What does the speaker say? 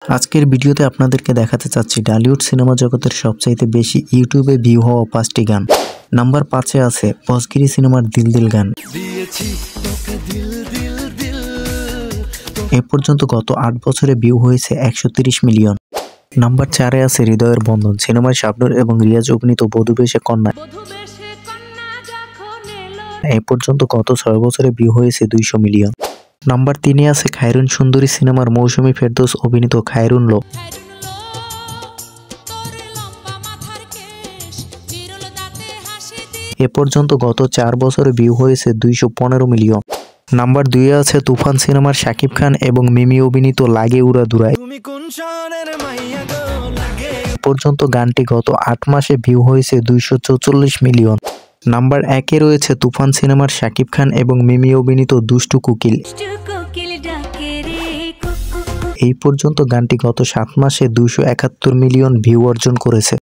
আজকের ভিডিওতে আপনাদেরকে দেখাতে চাচ্ছি ঢালিউড সিনেমা জগতের সবচাইতে বেশি ইউটিউবে ভিউ হওয়া 5টি গান। নাম্বার 5-এ আছে বসগিরি সিনেমার দিল দিল গান। এ পর্যন্ত গত 8 বছরে ভিউ হয়েছে 130 মিলিয়ন। নাম্বার 4-এ আছে হৃদয়ের বন্ধন সিনেমায় শাবনূর এবং রিয়াজ অভিনীত বধূ বেশে কন্যা। এ পর্যন্ত গত 6 বছরে ভিউ হয়েছে 200 মিলিয়ন। নাম্বার 3-এ আছে খায়রুন সুন্দরী সিনেমার মৌসুমী ফেরদৌস অভিনীত খায়রুন লো। এ পর্যন্ত গত 4 বছরে ভিউ হয়েছে 215 মিলিয়ন। নাম্বার 2-এ আছে তুফান সিনেমার শাকিব খান এবং মিমি অভিনীত লাগে উড়া দুরায়। এ পর্যন্ত গানটি গত 8 মাসে ভিউ হয়েছে 244 মিলিয়ন। নাম্বার 1-এ রয়েছে তুফান সিনেমার শাকিব খান এবং মিমি অভিনীত দুষ্টু কোকিল। এই পর্যন্ত গানটি গত 7 মাসে 271 মিলিয়ন ভিউ অর্জন করেছে।